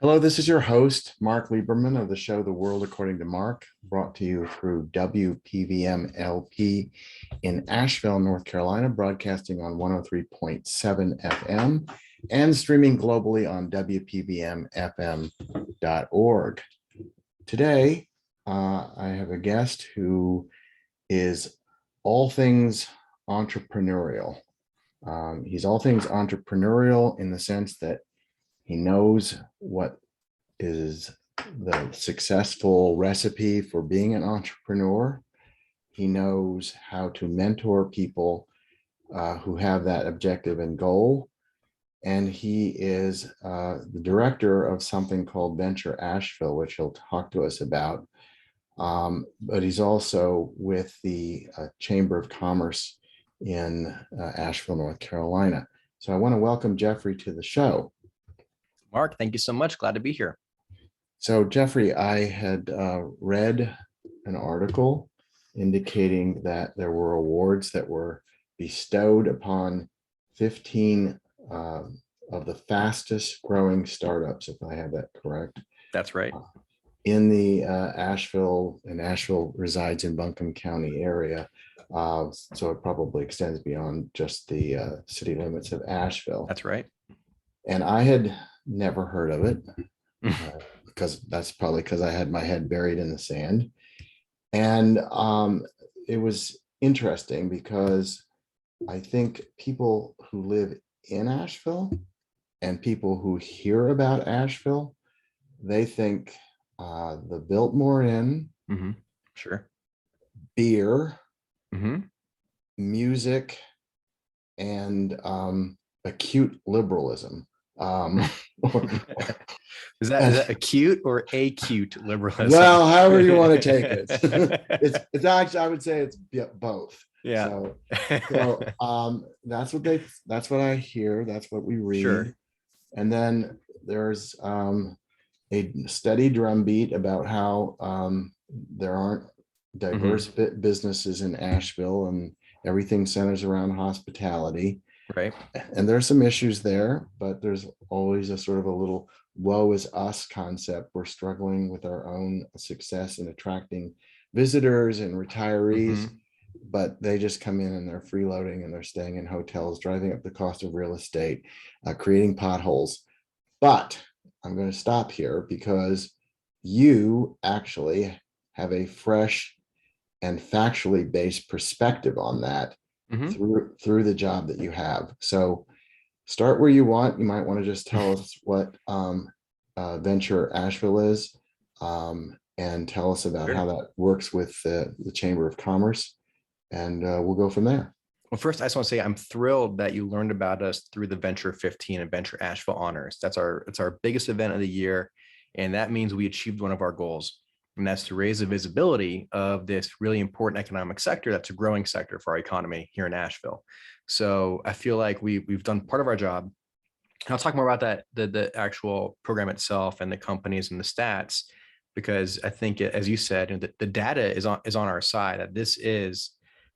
Hello, this is your host, Mark Lieberman of the show The World According to Mark, brought to you through WPVM LP in Asheville, North Carolina, broadcasting on 103.7 FM and streaming globally on WPVMFM.org. Today, I have a guest who is all things entrepreneurial. He's all things entrepreneurial in the sense that he knows what is the successful recipe for being an entrepreneur. He knows how to mentor people who have that objective and goal. And he is the director of something called Venture Asheville, which he'll talk to us about. But he's also with the Chamber of Commerce in Asheville, North Carolina. So I want to welcome Jeffrey to the show. Mark, thank you so much. Glad to be here. So Jeffrey, I had read an article indicating that there were awards that were bestowed upon 15 of the fastest growing startups, if I have that correct. That's right. In the Asheville resides in Buncombe County area. So it probably extends beyond just the city limits of Asheville. That's right. And I had never heard of it because that's probably because I had my head buried in the sand. And it was interesting because I think people who live in Asheville and people who hear about Asheville, they think the Biltmore Inn, Sure, beer, music, and acute liberalism. Is that acute or acute liberalism? Well, however you want to take it. It's actually, I would say it's both. Yeah. So that's what I hear. That's what we read. Sure. And then there's a steady drumbeat about how there aren't diverse businesses in Asheville and everything centers around hospitality. Right. And there's some issues there, but there's always a sort of a little woe is us concept. We're struggling with our own success in attracting visitors and retirees, but they just come in and they're freeloading and they're staying in hotels, driving up the cost of real estate, creating potholes. But I'm going to stop here because you actually have a fresh and factually based perspective on that. Through the job that you have. So start where you want. You might want to just tell us what Venture Asheville is and tell us about how that works with the Chamber of Commerce. And we'll go from there. Well, first, I just want to say I'm thrilled that you learned about us through the Venture 15 and Venture Asheville Honors. It's our biggest event of the year. And that means we achieved one of our goals. And that's to raise the visibility of this really important economic sector that's a growing sector for our economy here in Asheville. So I feel like we've done part of our job. And I'll talk more about that, the actual program itself and the companies and the stats, because I think, as you said, the data is on our side, that this is,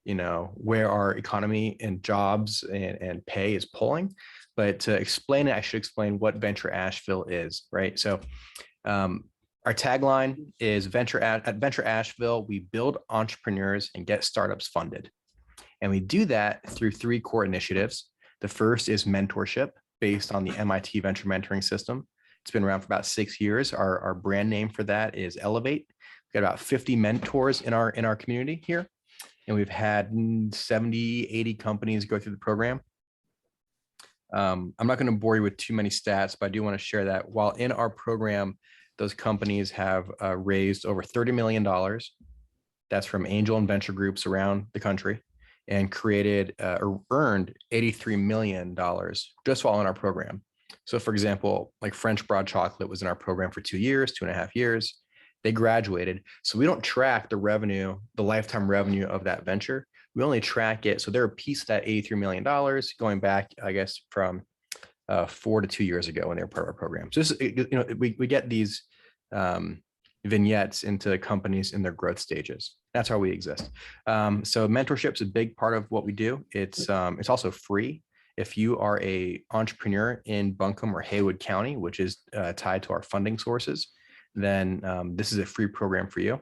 where our economy and jobs and pay is pulling. But to explain it, I should explain what Venture Asheville is, right? So our tagline is at Venture Asheville, we build entrepreneurs and get startups funded. And we do that through three core initiatives. The first is mentorship based on the MIT Venture Mentoring System. It's been around for about 6 years. Our brand name for that is Elevate. We've got about 50 mentors in our community here. And we've had 70, 80 companies go through the program. I'm not going to bore you with too many stats, but I do want to share that while in our program, those companies have raised over $30 million. That's from angel and venture groups around the country, and created or earned $83 million just while in our program. So for example, like French Broad Chocolate was in our program for 2 years, 2.5 years. They graduated. So we don't track the revenue, the lifetime revenue of that venture. We only track it. So they're a piece of that $83 million going back, I guess, from 4 to 2 years ago when they were part of our program. So this, we get these vignettes into companies in their growth stages. That's how we exist. So mentorship is a big part of what we do. It's also free. If you are a entrepreneur in Buncombe or Haywood County, which is tied to our funding sources, then this is a free program for you.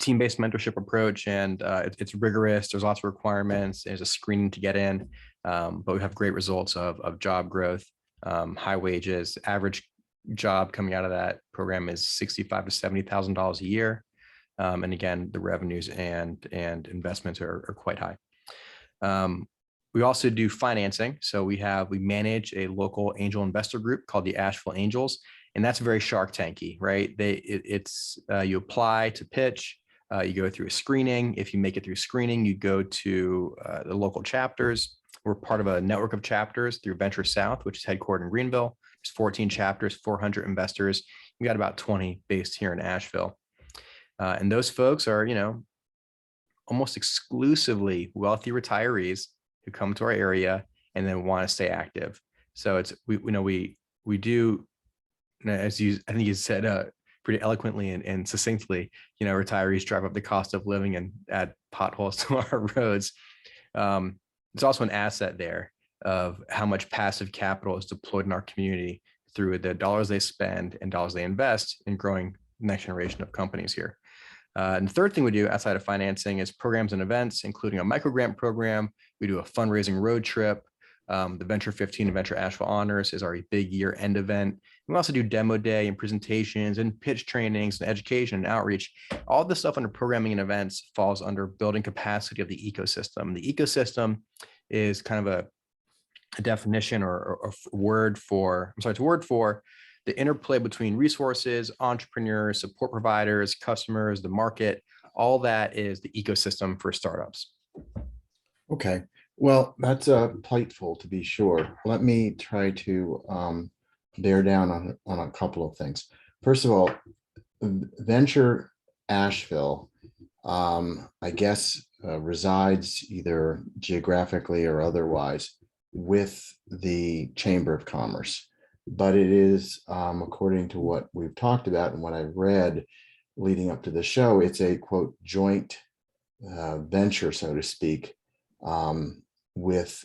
Team-based mentorship approach, and it's rigorous. There's lots of requirements. There's a screening to get in, but we have great results of job growth, high wages. Average job coming out of that program is $65,000 to $70,000 a year, and again, the revenues and investments are quite high. We also do financing. So we manage a local angel investor group called the Asheville Angels, and that's very Shark Tanky, right? You apply to pitch. You go through a screening. If you make it through screening, you go to the local chapters. We're part of a network of chapters through Venture South, which is headquartered in Greenville. There's 14 chapters, 400 investors. We got about 20 based here in Asheville. And those folks are, almost exclusively wealthy retirees who come to our area and then want to stay active. So we do, as I think you said pretty eloquently and succinctly, retirees drive up the cost of living and add potholes to our roads. It's also an asset there of how much passive capital is deployed in our community through the dollars they spend and dollars they invest in growing the next generation of companies here. And the third thing we do outside of financing is programs and events, including a microgrant program. We do a fundraising road trip. The Venture 15 and Venture Asheville Honors is our big year-end event. We also do demo day and presentations and pitch trainings and education and outreach. All this stuff under programming and events falls under building capacity of the ecosystem. The ecosystem is kind of a definition or a word for, it's a word for the interplay between resources, entrepreneurs, support providers, customers, the market. All that is the ecosystem for startups. Okay. Well, that's a plateful to be sure. Let me try to bear down on a couple of things. First of all, Venture Asheville, I guess, resides either geographically or otherwise with the Chamber of Commerce. But it is, according to what we've talked about and what I've read leading up to the show, it's a quote joint venture, so to speak, with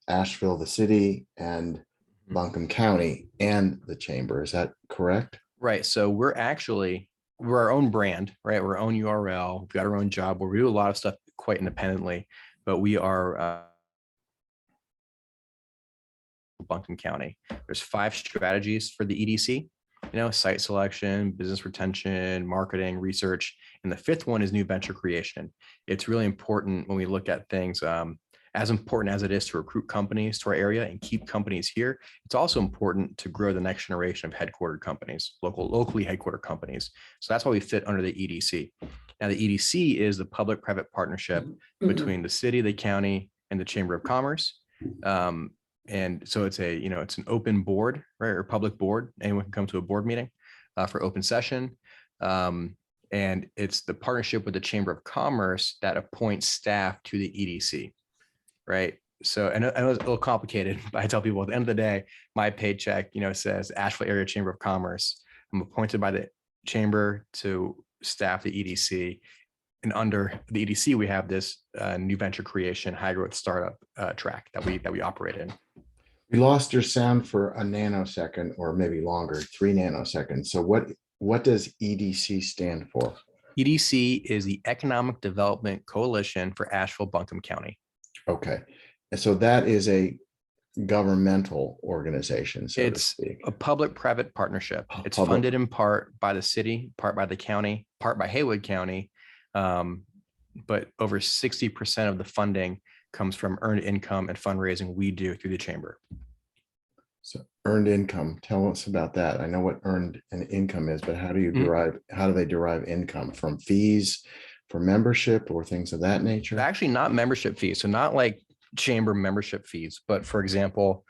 Asheville, the city, and Buncombe County and the Chamber. Is that correct? Right. So we're our own brand, right? We're our own URL. We've got our own job where we do a lot of stuff quite independently, but we are Buncombe County. There's 5 strategies for the EDC, site selection, business retention, marketing, research. And the 5th one is new venture creation. It's really important when we look at things, as important as it is to recruit companies to our area and keep companies here. It's also important to grow the next generation of headquartered companies, locally headquartered companies. So that's why we fit under the EDC. Now, the EDC is the public-private partnership between the city, the county, and the Chamber of Commerce. And so it's it's an open board, right, or public board. Anyone can come to a board meeting for open session. And it's the partnership with the Chamber of Commerce that appoints staff to the EDC, right? So, and I know it's a little complicated, but I tell people at the end of the day, my paycheck, says Asheville Area Chamber of Commerce. I'm appointed by the Chamber to staff the EDC. And under the EDC, we have this new venture creation, high growth startup track that we operate in. We lost your sound for a nanosecond or maybe longer, 3 nanoseconds. So what does EDC stand for? EDC is the Economic Development Coalition for Asheville-Buncombe County. Okay. And so that is a governmental organization, so to speak. A public-private partnership. It's funded in part by the city, part by the county, part by Haywood County. But over 60% of the funding comes from earned income and fundraising we do through the chamber. So earned income, tell us about that. I know what earned an income is, but how do they derive income? From fees, for membership, or things of that nature? Actually, not membership fees. So not like chamber membership fees, but for example,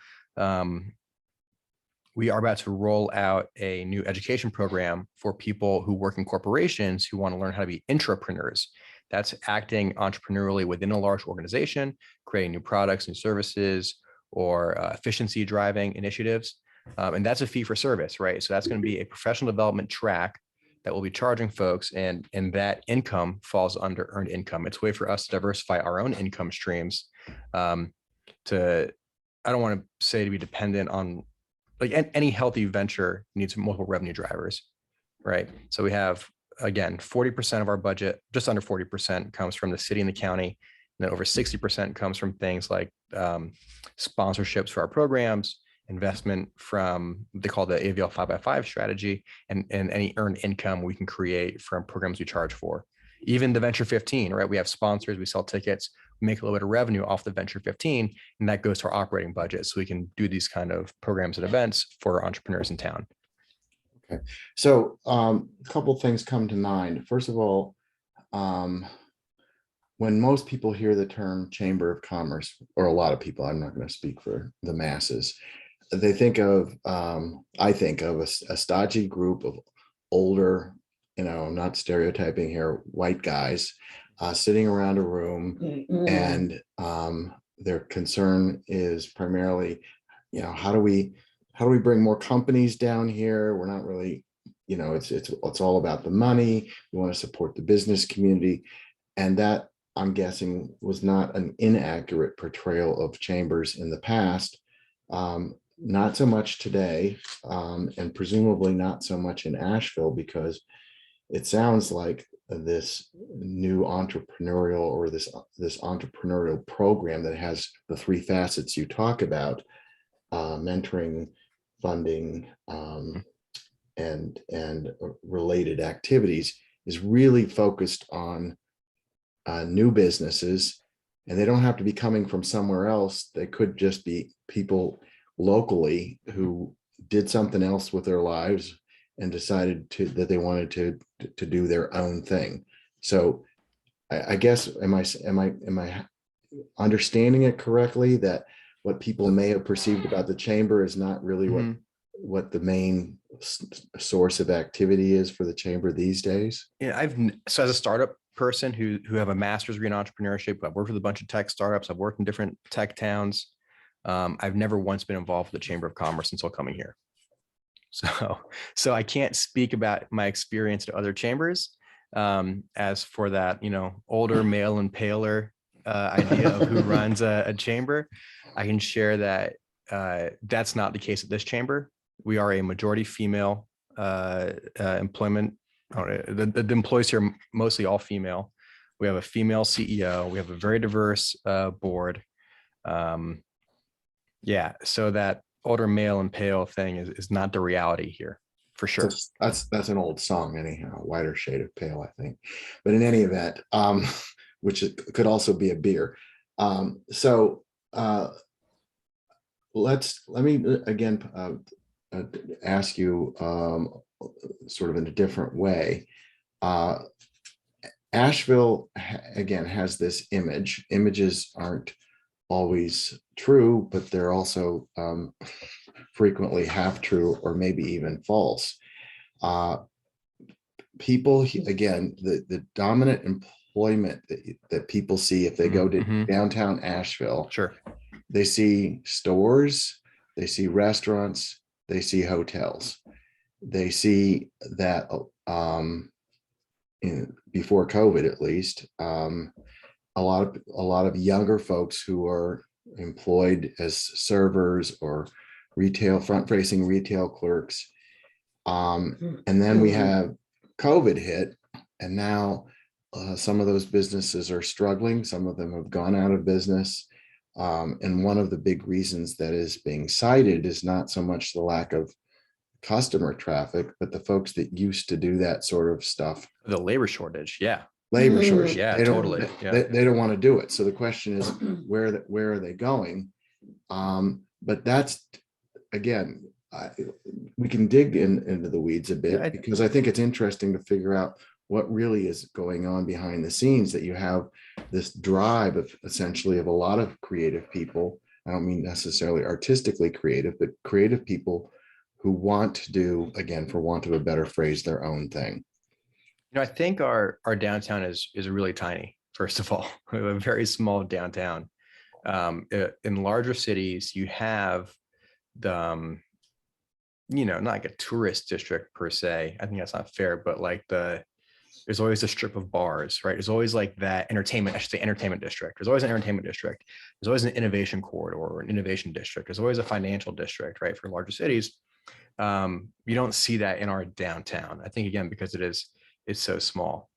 we are about to roll out a new education program for people who work in corporations who want to learn how to be intrapreneurs. That's acting entrepreneurially within a large organization, creating new products and services, or efficiency driving initiatives. And that's a fee for service, right? So that's going to be a professional development track that will be charging folks, and that income falls under earned income. It's a way for us to diversify our own income streams. I don't want to say to be dependent on, like, any healthy venture needs multiple revenue drivers, right? So we have, again, 40% of our budget, just under 40% comes from the city and the county. And then over 60% comes from things like sponsorships for our programs, investment from, they call the AVL 5x5 strategy, and any earned income we can create from programs we charge for. Even the Venture 15, right? We have sponsors, we sell tickets, we make a little bit of revenue off the Venture 15, and that goes to our operating budget. So we can do these kind of programs and events for entrepreneurs in town. Okay. So a couple things come to mind. First of all, when most people hear the term Chamber of Commerce, or a lot of people, I'm not going to speak for the masses, they think of, I think of a stodgy group of older, not stereotyping here, white guys sitting around a room, and their concern is primarily, how do we bring more companies down here? We're not really, it's all about the money. We want to support the business community, and that, I'm guessing, was not an inaccurate portrayal of chambers in the past. Not so much today, and presumably not so much in Asheville, because it sounds like this new entrepreneurial, or this entrepreneurial program that has the three facets you talk about, mentoring, funding, and related activities, is really focused on new businesses. And they don't have to be coming from somewhere else. They could just be people locally who did something else with their lives and decided that they wanted to do their own thing. So I guess, am I understanding it correctly, that what people may have perceived about the chamber is not really what the main source of activity is for the chamber these days? Yeah, so as a startup person who have a master's degree in entrepreneurship, I've worked with a bunch of tech startups, I've worked in different tech towns. I've never once been involved with the Chamber of Commerce until coming here. So I can't speak about my experience at other chambers. As for that, older, male and paler idea of who runs a chamber, I can share that that's not the case at this chamber. We are a majority female employment. The employees here are mostly all female. We have a female CEO. We have a very diverse board. Yeah, so that older, male and pale thing is not the reality here, for sure. That's an old song anyhow, whiter shade of pale, I think. But in any event, which could also be a beer. So let me again ask you sort of in a different way. Asheville again has this image. Images aren't always true, but they're also frequently half true, or maybe even false. People, again, the dominant employment that people see if they go to downtown Asheville, sure, they see stores, they see restaurants, they see hotels. They see that before COVID, at least, a lot of younger folks who are employed as servers or front-facing retail clerks. And then we have COVID hit, and now some of those businesses are struggling. Some of them have gone out of business. And one of the big reasons that is being cited is not so much the lack of customer traffic, but the folks that used to do that sort of stuff. The labor shortage. Yeah. Labor shortage. Yeah, they totally. They don't want to do it. So the question is, where are they going? But that's, again, we can dig into the weeds a bit, because I think it's interesting to figure out what really is going on behind the scenes, that you have this drive of essentially of a lot of creative people. I don't mean necessarily artistically creative, but creative people who want to do, again, for want of a better phrase, their own thing. I think our downtown is really tiny. First of all, we have a very small downtown. In larger cities, you have the, not like a tourist district per se. I think that's not fair, but like the There's always a strip of bars, right? There's always like that entertainment, I should say entertainment district. There's always an entertainment district. There's always an innovation corridor or an innovation district. There's always a financial district, right? For larger cities. You don't see that in our downtown. I think again, because it's so small.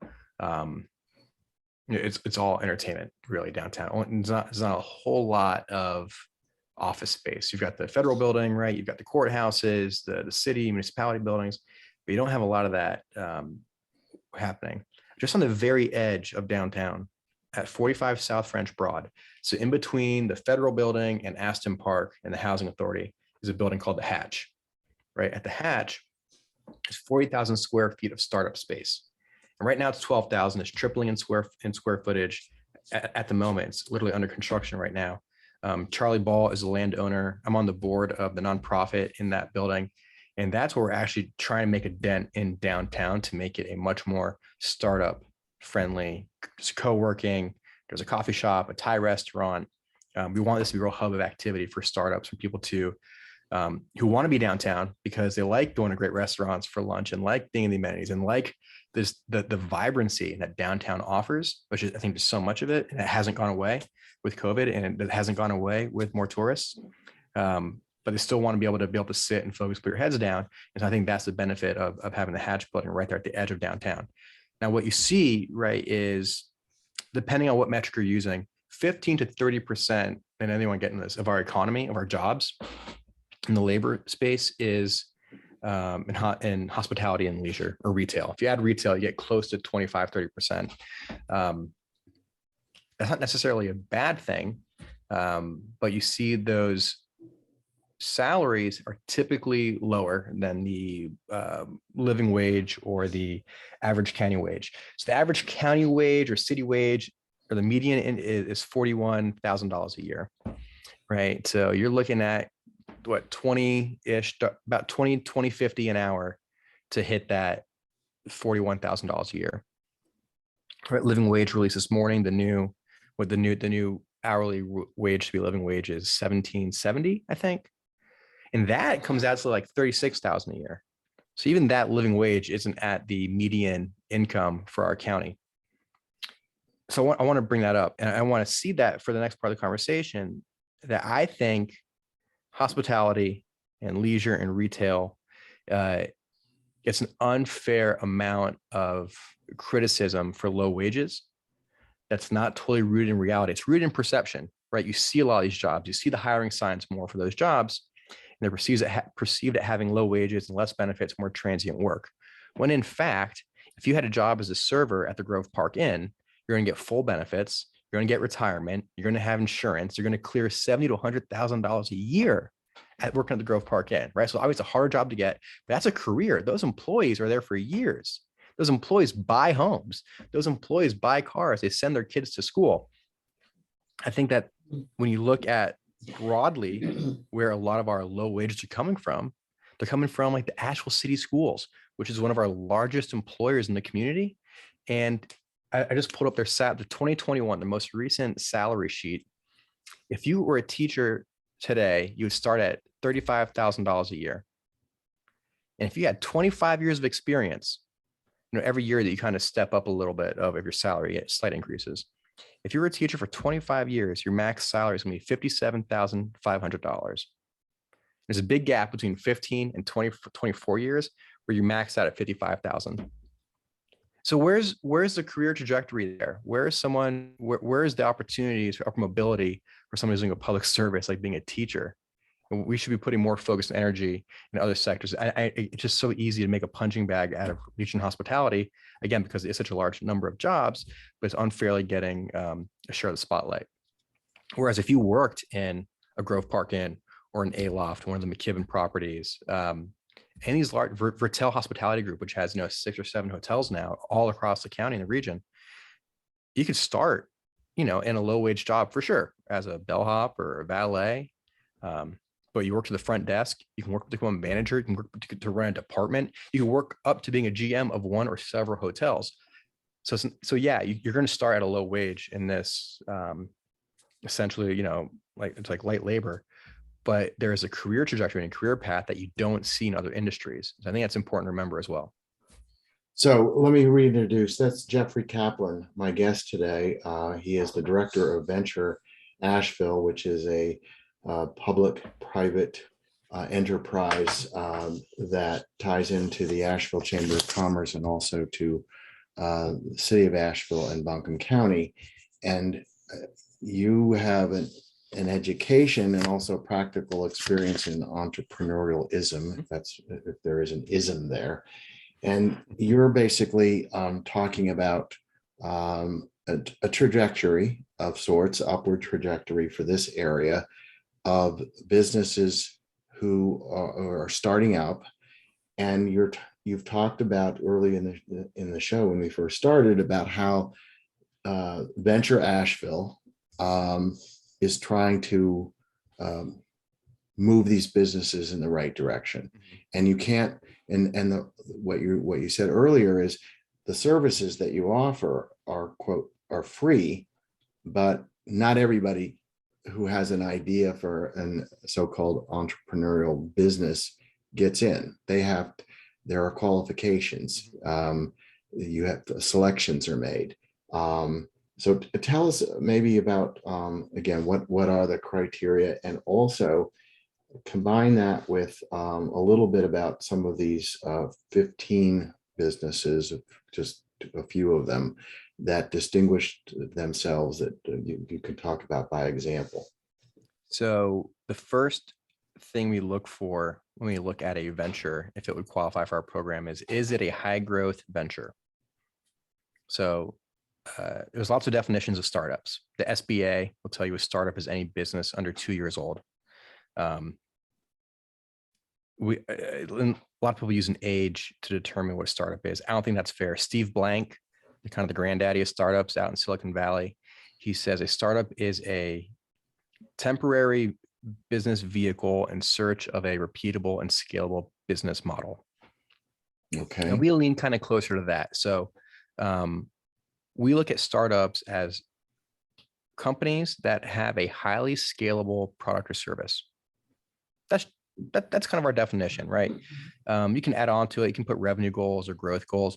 It's all entertainment really downtown. It's not a whole lot of office space. You've got the federal building, right? You've got the courthouses, the city, municipality buildings, but you don't have a lot of that happening. Just on the very edge of downtown at 45 South French Broad. So in between the federal building and Aston Park and the Housing Authority is a building called the Hatch, right? At the Hatch, there's 40,000 square feet of startup space. And right now it's 12,000. It's tripling in square footage at the moment. It's literally under construction right now. Charlie Ball is a landowner. I'm on the board of the nonprofit in that building. And that's where we're actually trying to make a dent in downtown to make it a much more startup friendly, co-working. There's a coffee shop, a Thai restaurant. We want this to be a real hub of activity for startups, for people to who want to be downtown because they like going to great restaurants for lunch and like being in the amenities and like the vibrancy that downtown offers, which is, I think, there's so much of it, and it hasn't gone away with COVID, and it hasn't gone away with more tourists. But they still want to be able to sit and focus, put your heads down. And so I think that's the benefit of having the Hatch building right there at the edge of downtown. Now, what you see, right, is depending on what metric you're using, 15 to 30%, and anyone getting this, of our economy, of our jobs in the labor space is in hospitality and leisure or retail. If you add retail, you get close to 25, 30%. That's not necessarily a bad thing, but you see those salaries are typically lower than the living wage or the average county wage. So the average county wage or city wage or the median is $41,000 a year, right? So you're looking at what, 20-ish, about 2050 an hour to hit that $41,000 a year. Right, living wage release this morning, the new hourly wage to be living wage is $17.70, I think. And that comes out to like $36,000 a year. So even that living wage isn't at the median income for our county. So I want to bring that up, and I want to see that for the next part of the conversation, that I think hospitality and leisure and retail, it's an unfair amount of criticism for low wages. That's not totally rooted in reality. It's rooted in perception, right? You see a lot of these jobs. You see the hiring signs more for those jobs, and they're perceived at having low wages and less benefits, more transient work. When in fact, if you had a job as a server at the Grove Park Inn, you're going to get full benefits. You're going to get retirement. You're going to have insurance. You're going to clear $70,000 to $100,000 a year at working at the Grove Park Inn, right? So obviously it's a hard job to get, but that's a career. Those employees are there for years. Those employees buy homes. Those employees buy cars. They send their kids to school. I think that when you look at broadly where a lot of our low wages are coming from, they're coming from like the Asheville City Schools, which is one of our largest employers in the community. And I just pulled up the 2021, the most recent salary sheet. If you were a teacher today, you would start at $35,000 a year. And if you had 25 years of experience, every year that you kind of step up a little bit of your salary, you get slight increases. If you were a teacher for 25 years, your max salary is going to be $57,500. There's a big gap between 15 and 24 years where you max out at 55,000. So where's the career trajectory there? Where is the opportunities for upper mobility for someone who's doing a public service, like being a teacher? And we should be putting more focus and energy in other sectors. It's just so easy to make a punching bag out of leisure and hospitality, again, because it's such a large number of jobs, but it's unfairly getting a share of the spotlight. Whereas if you worked in a Grove Park Inn or an A-Loft, one of the McKibben properties, and these large Vertel Hospitality Group, which has 6 or 7 hotels now all across the county and the region, you could start, in a low wage job for sure as a bellhop or a valet. But you work to the front desk, you can work to become a manager, you can work to run a department, you can work up to being a GM of one or several hotels. So yeah, you're going to start at a low wage in this, essentially, it's like light labor, but there is a career trajectory and a career path that you don't see in other industries. So I think that's important to remember as well. So let me reintroduce. That's Jeffrey Kaplan, my guest today. He is the director of Venture Asheville, which is a public-private enterprise that ties into the Asheville Chamber of Commerce and also to the city of Asheville and Buncombe County. And you have an education and also practical experience in entrepreneurialism, if there is an ism there. And you're basically talking about a trajectory of sorts, upward trajectory for this area of businesses who are starting up. And you've talked about early in the show when we first started about how Venture Asheville is trying to move these businesses in the right direction. And you can't, what you said earlier is the services that you offer are free, but not everybody who has an idea for an so-called entrepreneurial business gets in. There are qualifications. You have selections are made. So tell us maybe about again, what are the criteria, and also combine that with a little bit about some of these 15 businesses, just a few of them that distinguished themselves that you could talk about by example. So the first thing we look for when we look at a venture, if it would qualify for our program, is it a high growth venture? So there's lots of definitions of startups. The SBA will tell you a startup is any business under 2 years old. A lot of people use an age to determine what a startup is. I don't think that's fair. Steve Blank, kind of the granddaddy of startups out in Silicon Valley, he says a startup is a temporary business vehicle in search of a repeatable and scalable business model. Okay. And we lean kind of closer to that. So we look at startups as companies that have a highly scalable product or service. That's kind of our definition, right? You can add on to it. You can put revenue goals or growth goals,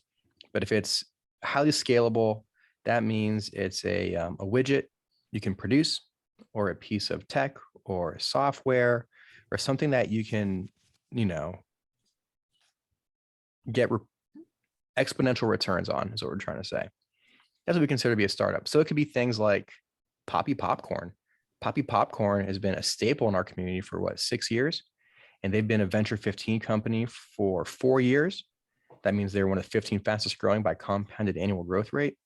but if it's highly scalable, that means it's a widget you can produce, or a piece of tech or software, or something that you can, get exponential returns on, is what we're trying to say. That's what we consider to be a startup. So it could be things like Poppy Popcorn. Poppy Popcorn has been a staple in our community for 6 years? And they've been a Venture 15 company for 4 years. That means they're one of the 15 fastest growing by compounded annual growth rate.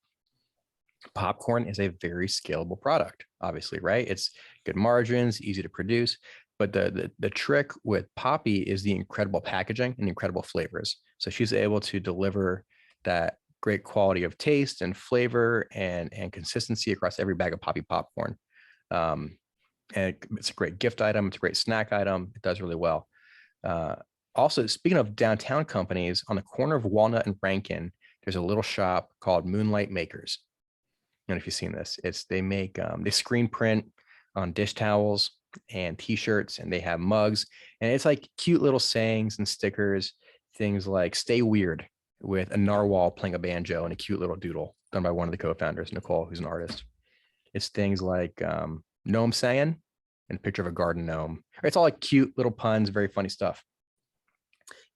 Popcorn is a very scalable product, obviously, right? It's good margins, easy to produce. But the trick with Poppy is the incredible packaging and incredible flavors. So she's able to deliver that great quality of taste and flavor and consistency across every bag of Poppy Popcorn. And it's a great gift item. It's a great snack item. It does really well. Also, speaking of downtown companies, on the corner of Walnut and Rankin, there's a little shop called Moonlight Makers. I don't know if you've seen this. They make they screen print on dish towels and t-shirts, and they have mugs, and it's like cute little sayings and stickers, things like "Stay Weird" with a narwhal playing a banjo and a cute little doodle done by one of the co-founders, Nicole, who's an artist. It's things like gnome saying and a picture of a garden gnome. It's all like cute little puns, very funny stuff.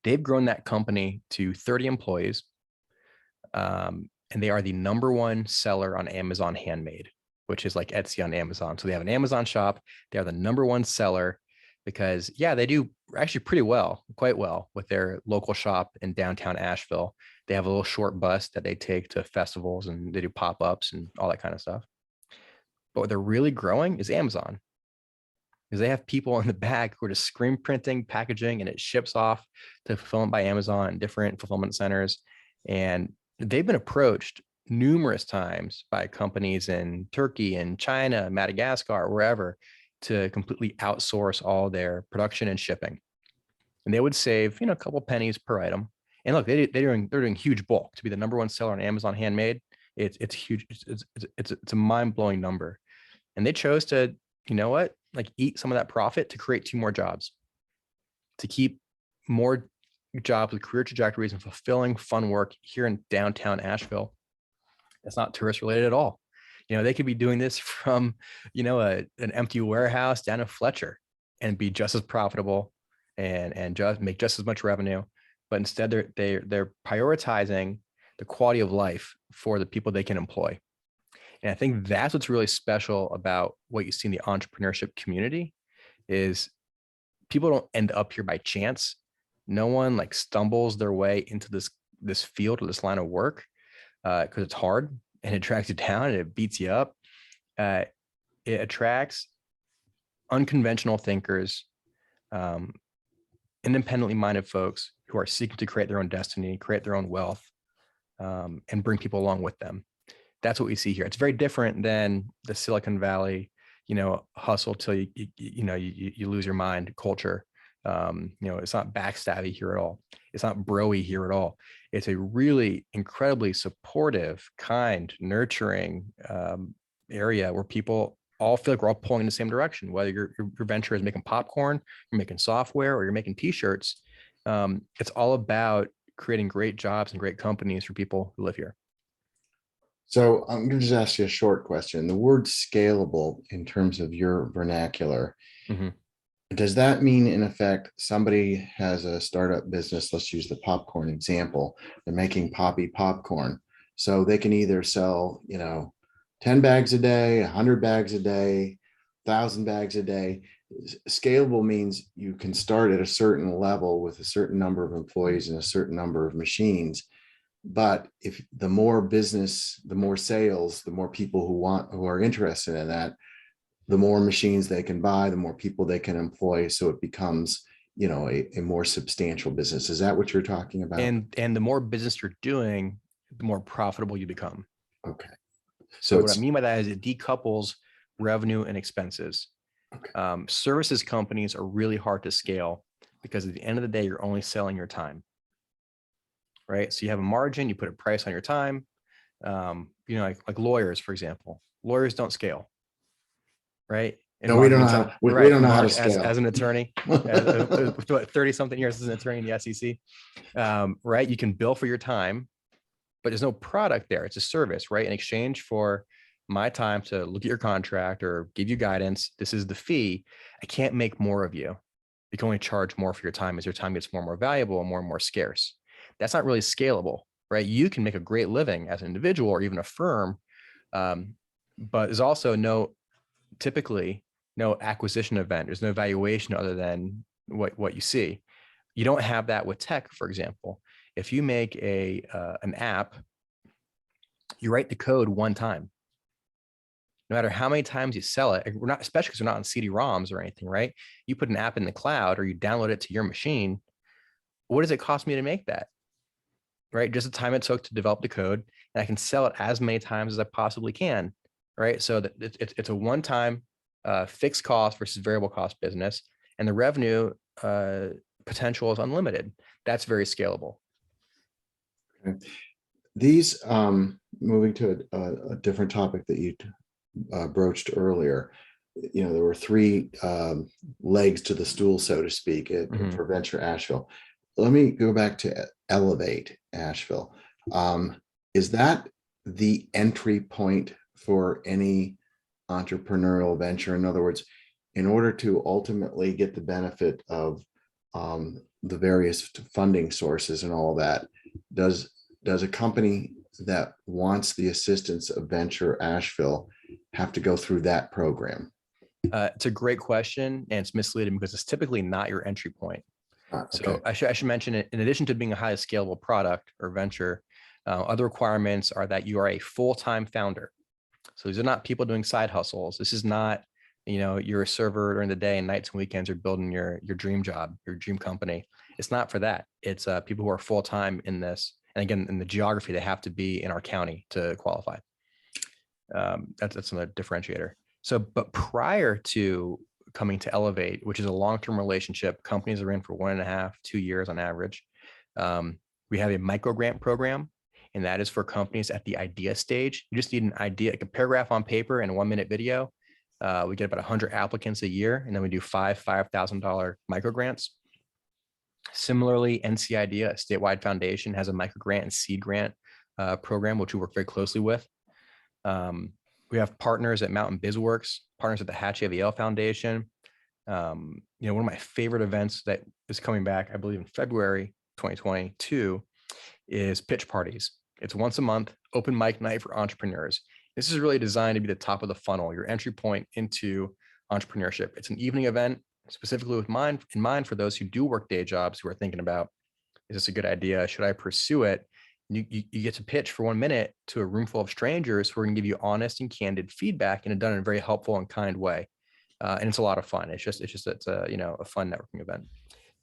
They've grown that company to 30 employees. And they are the #1 seller on Amazon Handmade, which is like Etsy on Amazon. So they have an Amazon shop. They are the #1 seller because, they do actually quite well with their local shop in downtown Asheville. They have a little short bus that they take to festivals, and they do pop-ups and all that kind of stuff. But what they're really growing is Amazon, because they have people in the back who are just screen printing, packaging, and it ships off to fulfillment by Amazon and different fulfillment centers. And they've been approached numerous times by companies in Turkey and China, Madagascar, wherever, to completely outsource all their production and shipping. And they would save, a couple pennies per item. And look, they're doing huge bulk. To be the #1 seller on Amazon Handmade, it's huge. It's a mind-blowing number. And they chose to, eat some of that profit to create 2 more jobs, to keep more jobs with career trajectories and fulfilling fun work here in downtown Asheville. It's not tourist related at all. They could be doing this from, an empty warehouse down in Fletcher and be just as profitable and just make just as much revenue. But instead they're prioritizing the quality of life for the people they can employ. And I think that's what's really special about what you see in the entrepreneurship community is people don't end up here by chance. No one like stumbles their way into this field or this line of work because it's hard and it tracks you down and it beats you up. It attracts unconventional thinkers, independently minded folks who are seeking to create their own destiny, create their own wealth, and bring people along with them. That's what we see here. It's very different than the Silicon Valley, hustle till you lose your mind culture. It's not backstabby here at all. It's not broy here at all. It's a really incredibly supportive, kind, nurturing area where people all feel like we're all pulling in the same direction. Whether your venture is making popcorn, you're making software, or you're making t-shirts, it's all about creating great jobs and great companies for people who live here. So I'm going to just ask you a short question. The word scalable in terms of your vernacular, does that mean in effect somebody has a startup business? Let's use the popcorn example. They're making poppy popcorn. So they can either sell, 10 bags a day, 100 bags a day, 1,000 bags a day. Scalable means you can start at a certain level with a certain number of employees and a certain number of machines. But if the more business, the more sales, the more people who are interested in that, the more machines they can buy, the more people they can employ. So it becomes, a more substantial business. Is that what you're talking about? And the more business you're doing, the more profitable you become. Okay. So what I mean by that is it decouples revenue and expenses. Okay. Services companies are really hard to scale because at the end of the day, you're only selling your time. Right. So you have a margin, you put a price on your time. Like lawyers, for example, lawyers don't scale. Right. And no, we don't know how, we don't know how to scale. As an attorney, with 30 something years as an attorney in the SEC. Right. You can bill for your time, but there's no product there. It's a service, right? In exchange for my time to look at your contract or give you guidance, this is the fee. I can't make more of you. You can only charge more for your time as your time gets more and more valuable and more scarce. That's not really scalable, right? You can make a great living as an individual or even a firm, but there's also typically no acquisition event. There's no valuation other than what you see. You don't have that with tech, for example. If you make an app, you write the code one time. No matter how many times you sell it, we're not, especially because we're not on CD-ROMs or anything, right? You put an app in the cloud or you download it to your machine. What does it cost me to make that? Right? Just the time it took to develop the code, and I can sell it as many times as I possibly can. Right? So that it's a one-time fixed cost versus variable cost business, and the revenue potential is unlimited. That's very scalable. Okay. These moving to a different topic that you broached earlier, there were three legs to the stool, so to speak, for Venture Asheville. Let me go back to Elevate Asheville. Is that the entry point for any entrepreneurial venture? In other words, in order to ultimately get the benefit of the various funding sources and all that, does a company that wants the assistance of Venture Asheville have to go through that program? It's a great question, and it's misleading because it's typically not your entry point. Okay. So I should mention it. In addition to being a highly scalable product or venture, other requirements are that you are a full-time founder. So these are not people doing side hustles. This is not, you're a server during the day and nights and weekends are building your dream job, your dream company. It's not for that. It's people who are full-time in this. And again, in the geography, they have to be in our county to qualify. That's another differentiator. So, but prior to coming to Elevate, which is a long-term relationship, companies are in for 1.5, 2 years on average. We have a micro grant program, and that is for companies at the idea stage. You just need an idea, like a paragraph on paper and a 1-minute video. We get about 100 applicants a year, and then we do $5,000 micro grants. Similarly, NCIDEA, a statewide foundation, has a micro grant and seed grant program, which we work very closely with. We have partners at Mountain BizWorks, partners at the Hatch AVL Foundation. One of my favorite events that is coming back, I believe in February 2022, is pitch parties. It's once a month, open mic night for entrepreneurs. This is really designed to be the top of the funnel, your entry point into entrepreneurship. It's an evening event, specifically with in mind for those who do work day jobs, who are thinking about, is this a good idea? Should I pursue it? You get to pitch for 1 minute to a room full of strangers who are going to give you honest and candid feedback, and done in a very helpful and kind way. And it's a lot of fun. It's a fun networking event.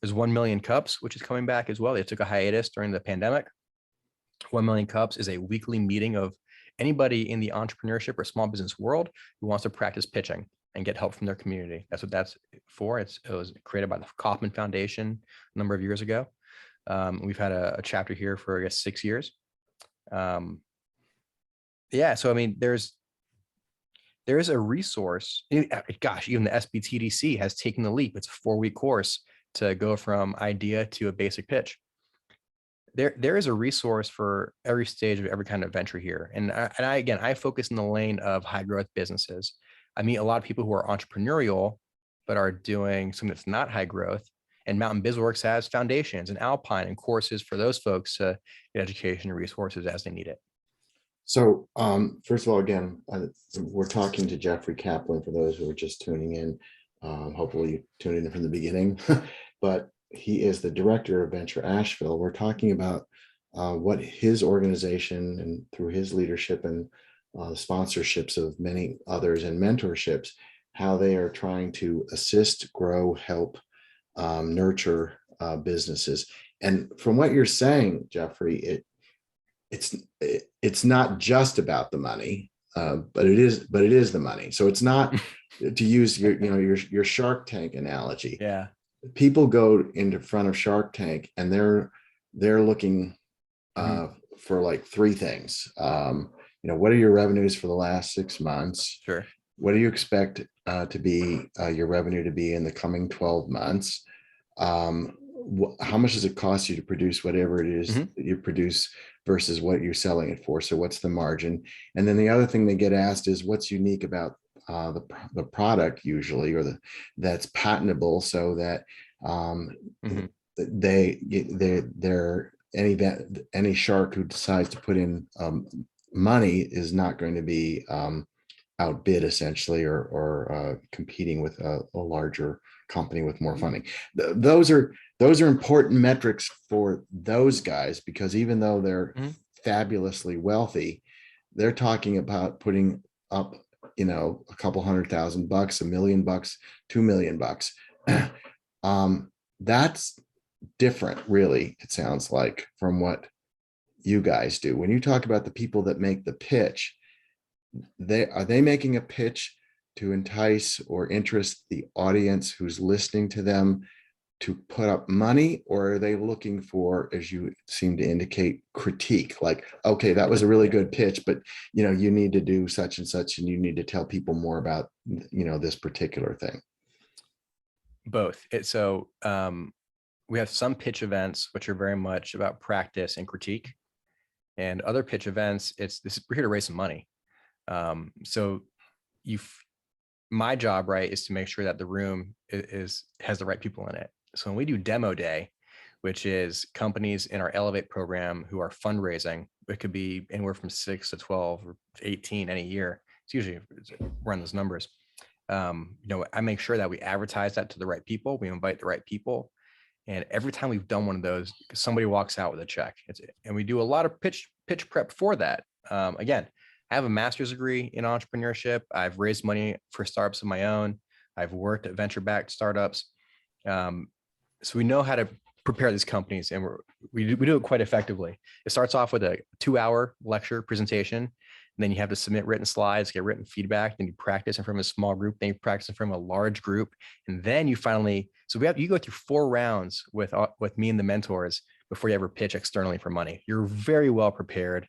There's 1 Million Cups, which is coming back as well. They took a hiatus during the pandemic. 1 Million Cups is a weekly meeting of anybody in the entrepreneurship or small business world who wants to practice pitching and get help from their community. That's what that's for. It was created by the Kaplan Foundation a number of years ago. We've had a chapter here for, I guess, 6 years. So I mean, there is a resource. Gosh, even the SBTDC has taken the leap. It's a 4-week course to go from idea to a basic pitch. There is a resource for every stage of every kind of venture here. And I focus in the lane of high growth businesses. I meet a lot of people who are entrepreneurial, but are doing something that's not high growth. And Mountain BizWorks has foundations and Alpine and courses for those folks to get education and resources as they need it. So first of all, again, we're talking to Jeffrey Kaplan for those who are just tuning in. Hopefully you tuned in from the beginning, but he is the director of Venture Asheville. We're talking about what his organization, and through his leadership and sponsorships of many others and mentorships, how they are trying to assist, grow, help, nurture businesses. And from what you're saying, Jeffrey, it's not just about the money, but it is the money. So it's not, to use your Shark Tank analogy. Yeah. People go into front of Shark Tank and they're looking for like 3 things. What are your revenues for the last 6 months? Sure. What do you expect to be your revenue to be in the coming 12 months? How much does it cost you to produce whatever it is that you produce versus what you're selling it for? So what's the margin? And then the other thing they get asked is what's unique about the product usually, or that's patentable, so that any shark who decides to put in money is not going to be outbid essentially, or competing with a larger company with more funding. Those are important metrics for those guys, because even though they're fabulously wealthy, they're talking about putting up a couple $100,000, $1 million, $2 million. That's different, really, it sounds like, from what you guys do. When you talk about the people that make the pitch, are they making a pitch to entice or interest the audience who's listening to them to put up money, or are they looking for, as you seem to indicate, critique? Like, okay, that was a really good pitch, but you need to do such and such, and you need to tell people more about this particular thing. Both. We have some pitch events which are very much about practice and critique, and other pitch events, we're here to raise some money. My job, right, is to make sure that the room has the right people in it. So when we do demo day, which is companies in our Elevate program who are fundraising, it could be anywhere from 6 to 12 or 18 any year. It's usually run those numbers. I make sure that we advertise that to the right people. We invite the right people. And every time we've done one of those, somebody walks out with a check. And we do a lot of pitch prep for that. Again, I have a master's degree in entrepreneurship. I've raised money for startups of my own. I've worked at venture-backed startups. So we know how to prepare these companies, and we do it quite effectively. It starts off with a 2-hour lecture presentation. And then you have to submit written slides, get written feedback. Then you practice in front of a small group. Then you practice in front of a large group. And then you finally, you go through 4 rounds with me and the mentors before you ever pitch externally for money. You're very well prepared.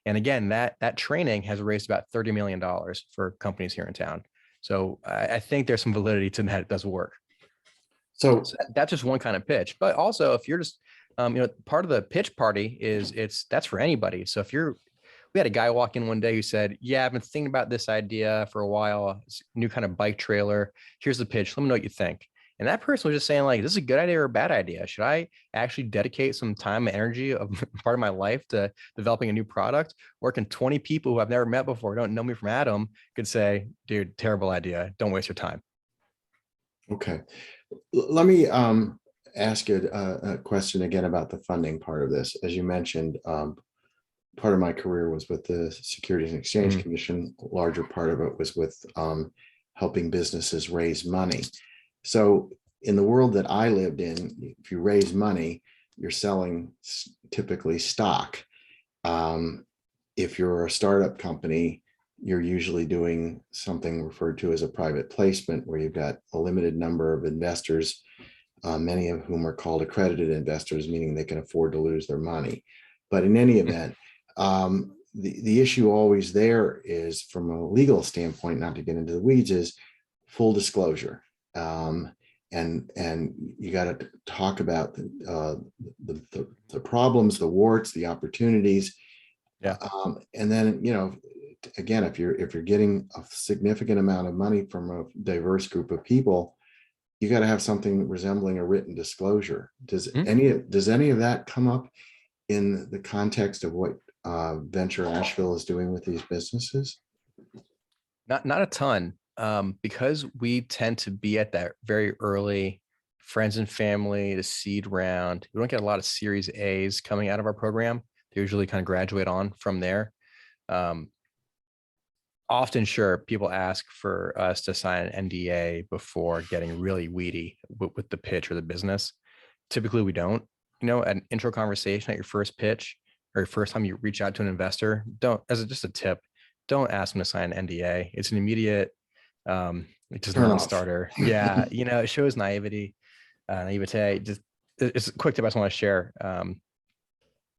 And again, that training has raised about $30 million for companies here in town. So I think there's some validity to that. It does work. So So that's just one kind of pitch. But also, if you're just, part of the pitch party is that's for anybody. So if we had a guy walk in one day who said, "Yeah, I've been thinking about this idea for a while. It's a new kind of bike trailer. Here's the pitch. Let me know what you think." And that person was just saying, like, "This is a good idea or a bad idea. Should I actually dedicate some time and energy of part of my life to developing a new product? Or can 20 people who I've never met before, don't know me from Adam, could say, 'Dude, terrible idea. Don't waste your time.'" okay, let me ask you a question again about the funding part of this. As you mentioned, part of my career was with the Securities and Exchange Mhm. Commission. A larger part of it was with helping businesses raise money. So in the world that I lived in, if you raise money, you're selling typically stock. If you're a startup company, you're usually doing something referred to as a private placement, where you've got a limited number of investors, many of whom are called accredited investors, meaning they can afford to lose their money. But in any event, the issue always there is, from a legal standpoint, not to get into the weeds, is full disclosure. And you got to talk about the problems, the warts, the opportunities. Yeah. And then, again, if you're getting a significant amount of money from a diverse group of people, you got to have something resembling a written disclosure. Does any of that come up in the context of what Venture Asheville is doing with these businesses? Not a ton, because we tend to be at that very early friends and family, the seed round. We don't get a lot of Series A's coming out of our program. They usually kind of graduate on from there. Um, Often, sure, people ask for us to sign an NDA before getting really weedy with the pitch or the business. Typically, we don't. An intro conversation at your first pitch or your first time you reach out to an investor, don't, just a tip, don't ask them to sign an NDA. It's an immediate, just Turn off. non-starter. Yeah, it shows naivete. It's a quick tip I just want to share.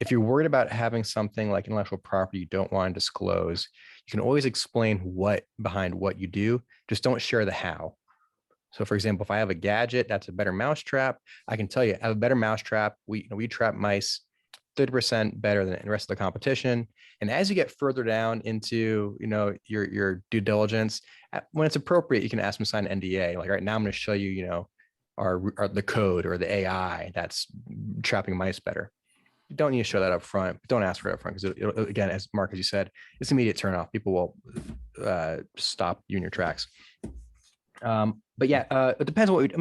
If you're worried about having something like intellectual property you don't want to disclose, you can always explain what behind what you do. Just don't share the how. So, for example, if I have a gadget that's a better mousetrap, I can tell you I have a better mousetrap. We trap mice 30% better than the rest of the competition. And as you get further down into your due diligence, when it's appropriate, you can ask them to sign an NDA. Like right now, I'm going to show you our the code or the AI that's trapping mice better. You don't need to show that up front. But don't ask for it up front, because again, as Mark, as you said, it's immediate turn off. People will stop you in your tracks. But yeah, it depends on what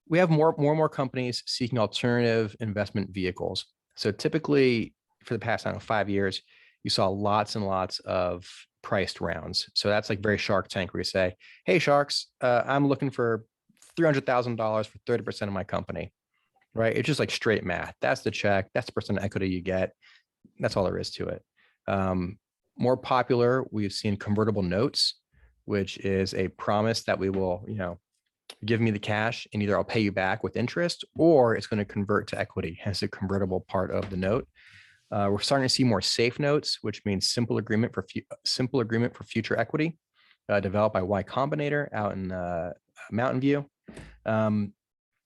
we have more and more companies seeking alternative investment vehicles. So typically, for the past, 5 years, you saw lots and lots of priced rounds. So that's like very Shark Tank, where you say, "Hey, sharks, I'm looking for $300,000 for 30% of my company." Right? It's just like straight math. That's the check. That's the percent equity you get. That's all there is to it. More popular, we've seen convertible notes, which is a promise that we will, give me the cash and either I'll pay you back with interest or it's going to convert to equity, hence the convertible part of the note. We're starting to see more safe notes, which means simple agreement for future equity, developed by Y Combinator out in Mountain View.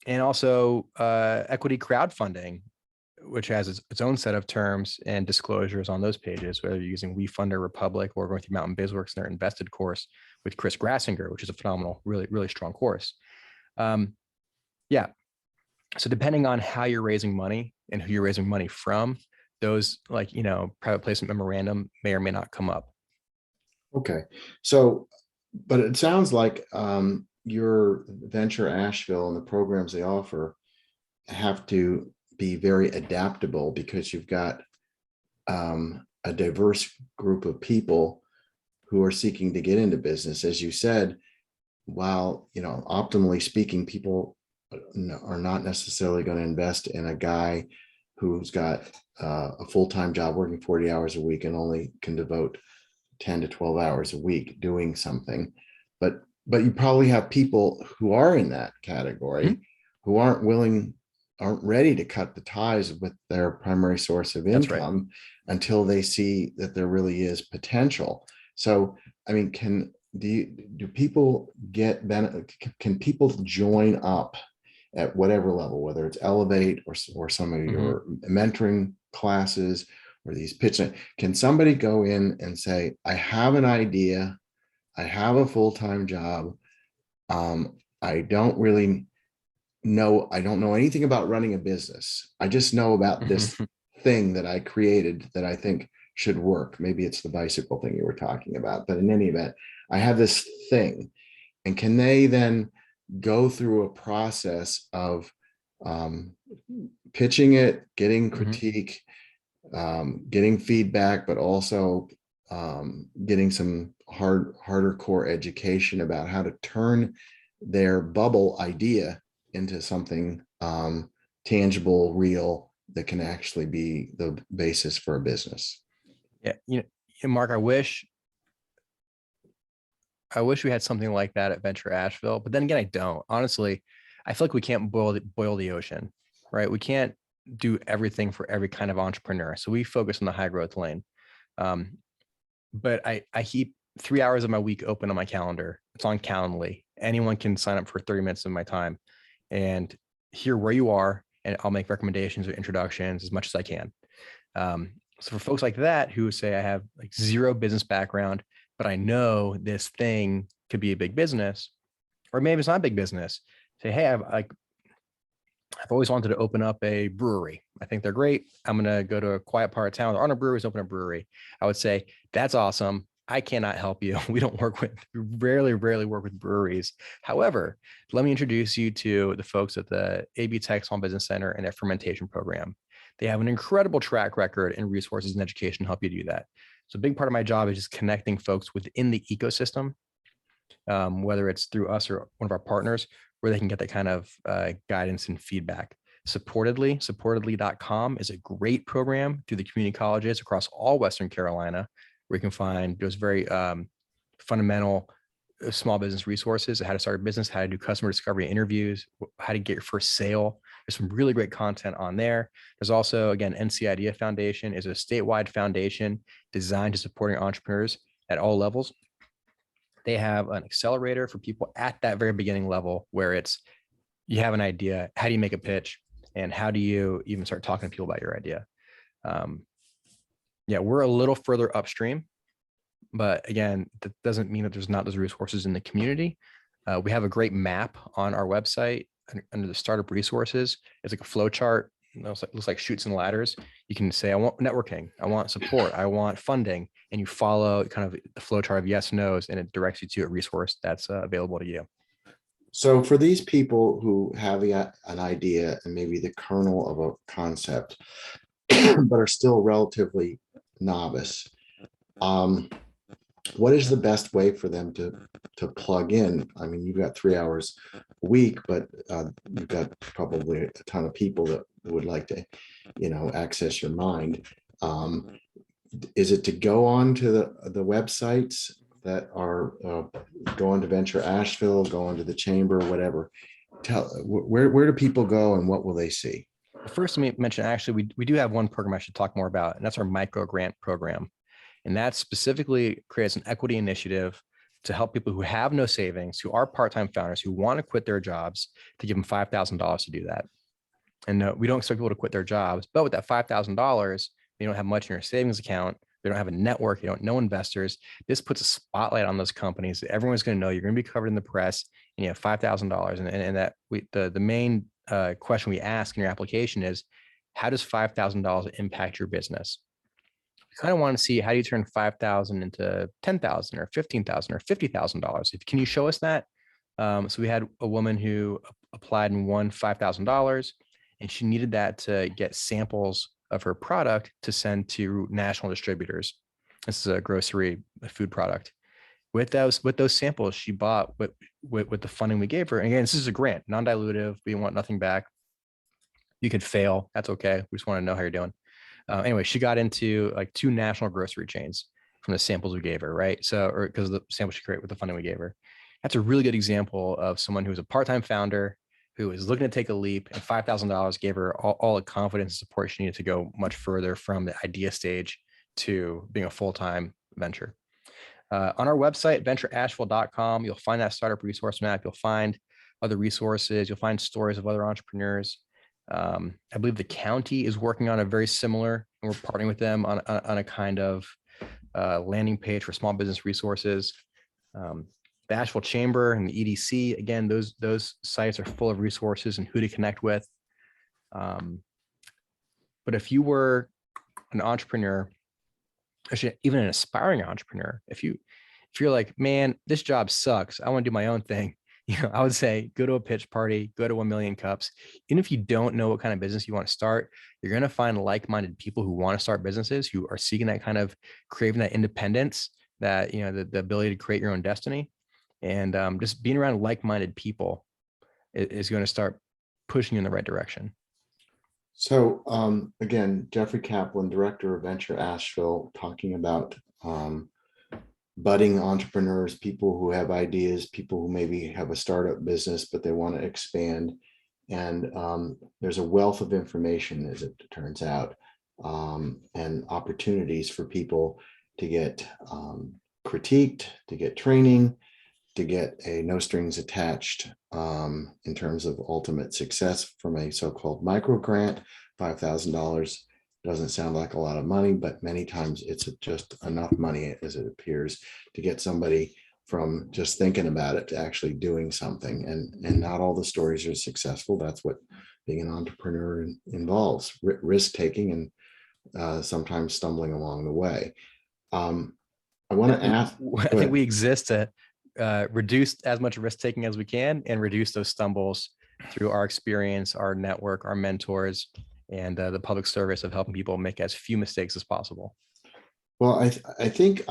And also equity crowdfunding, which has its own set of terms and disclosures on those pages, whether you're using WeFunder, Republic, or going through Mountain BizWorks and their invested course with Chris Grassinger, which is a phenomenal, really, really strong course. Yeah. So depending on how you're raising money and who you're raising money from, those private placement memorandum may or may not come up. Okay. So, but it sounds like your Venture Asheville and the programs they offer have to be very adaptable, because you've got a diverse group of people who are seeking to get into business. As you said, while, optimally speaking, people are not necessarily going to invest in a guy who's got a full-time job working 40 hours a week and only can devote 10 to 12 hours a week doing something. But you probably have people who are in that category who aren't ready to cut the ties with their primary source of income until they see that there really is potential. So, can do people get can people join up at whatever level, whether it's Elevate or some of your mentoring classes or these pitching? Can somebody go in and say, I have an idea, I have a full-time job, I don't know anything about running a business, I just know about this thing that I created that I think should work. Maybe it's the bicycle thing you were talking about, but in any event, I have this thing. And can they then go through a process of pitching it, getting critique, getting feedback, but also getting some harder core education about how to turn their bubble idea into something tangible, real, that can actually be the basis for a business? Yeah, Mark, I wish we had something like that at Venture Asheville, but then again, I don't. Honestly, I feel like we can't boil the ocean, right? We can't do everything for every kind of entrepreneur. So we focus on the high growth lane. But I keep 3 hours of my week open on my calendar. It's on Calendly. Anyone can sign up for 30 minutes of my time and hear where you are, and I'll make recommendations or introductions as much as I can. So for folks like that who say I have like zero business background, but I know this thing could be a big business, or maybe it's not a big business, say, hey, I've always wanted to open up a brewery. I think they're great. I'm going to go to a quiet part of town. There aren't breweries, open a brewery. I would say, that's awesome. I cannot help you. We rarely work with breweries. However, let me introduce you to the folks at the AB Tech Small Business Center and their fermentation program. They have an incredible track record and resources and education to help you do that. So a big part of my job is just connecting folks within the ecosystem, whether it's through us or one of our partners, where they can get that kind of guidance and feedback. Supportedly.com is a great program through the community colleges across all Western Carolina, where you can find those very fundamental small business resources, how to start a business, how to do customer discovery interviews, how to get your first sale. There's some really great content on there. There's also, again, NC Idea Foundation is a statewide foundation designed to supporting entrepreneurs at all levels. They have an accelerator for people at that very beginning level, where it's, you have an idea, how do you make a pitch, and how do you even start talking to people about your idea? Yeah, we're a little further upstream, but again, that doesn't mean that there's not those resources in the community. We have a great map on our website under the startup resources. It's like a flow chart. It looks like chutes and ladders. You can say, I want networking, I want support, I want funding, and you follow kind of the flow chart of yes, no's, and it directs you to a resource that's available to you. So for these people who have an idea and maybe the kernel of a concept, but are still relatively novice, what is the best way for them to plug in? I mean, you've got 3 hours a week, but you've got probably a ton of people that would like to, access your mind. Is it to go on to the websites that are going to Venture Asheville, going to the Chamber, whatever? Where do people go and what will they see? First, let me mention, actually, we do have one program I should talk more about, and that's our micro grant program. And that specifically creates an equity initiative to help people who have no savings, who are part-time founders, who want to quit their jobs, to give them $5,000 to do that. And no, we don't expect people to quit their jobs, but with that $5,000, they don't have much in your savings account. They don't have a network. They don't know investors. This puts a spotlight on those companies that everyone's going to know. You're going to be covered in the press, and you have $5,000. And that the main question we ask in your application is, how does $5,000 impact your business? We kind of want to see, how do you turn 5,000 into 10,000 or 15,000 or $50,000? Can you show us that? So we had a woman who applied and won $5,000, and she needed that to get samples of her product to send to national distributors. This is a food product. With those samples, she bought with the funding we gave her. And again, this is a grant, non-dilutive. We want nothing back. You could fail. That's okay. We just want to know how you're doing. Anyway, she got into like 2 national grocery chains from the samples we gave her, right? So, or because of the samples she created with the funding we gave her. That's a really good example of someone who was a part-time founder who was looking to take a leap, and $5,000 gave her all the confidence and support she needed to go much further from the idea stage to being a full-time venture. On our website, ventureasheville.com, you'll find that startup resource map. You'll find other resources. You'll find stories of other entrepreneurs. I believe the county is working on a very similar, and we're partnering with them on a kind of landing page for small business resources. The Asheville Chamber and the EDC, again, those sites are full of resources and who to connect with. But if you were an entrepreneur, actually even an aspiring entrepreneur, if you're like, man, this job sucks, I want to do my own thing, I would say go to a pitch party, go to 1 Million Cups. Even if you don't know what kind of business you want to start, you're going to find like-minded people who want to start businesses, who are seeking that kind of, craving that independence, that, the ability to create your own destiny. And just being around like-minded people is going to start pushing you in the right direction. So again, Jeffrey Kaplan, director of Venture Asheville, talking about budding entrepreneurs, people who have ideas, people who maybe have a startup business, but they want to expand. And there's a wealth of information, as it turns out, and opportunities for people to get critiqued, to get training, to get a no strings attached in terms of ultimate success from a so-called micro grant. $5,000 doesn't sound like a lot of money, but many times it's just enough money, as it appears, to get somebody from just thinking about it to actually doing something. And not all the stories are successful. That's what being an entrepreneur involves, risk taking and sometimes stumbling along the way. I want to ask. I think we exist to reduce as much risk taking as we can and reduce those stumbles through our experience, our network, our mentors, and the public service of helping people make as few mistakes as possible. Well, I think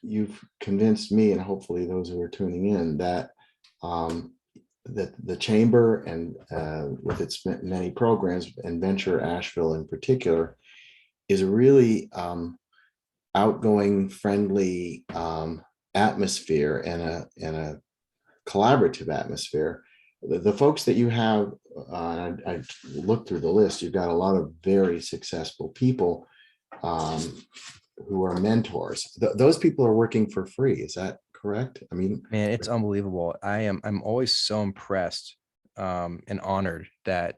you've convinced me, and hopefully those who are tuning in, that that the chamber and with its many programs, and Venture Asheville in particular, is a really outgoing, friendly atmosphere and a collaborative atmosphere. The folks that you have, I looked through the list, you've got a lot of very successful people who are mentors. Those people are working for free. Is that correct? I mean, man, it's unbelievable. I'm always so impressed and honored that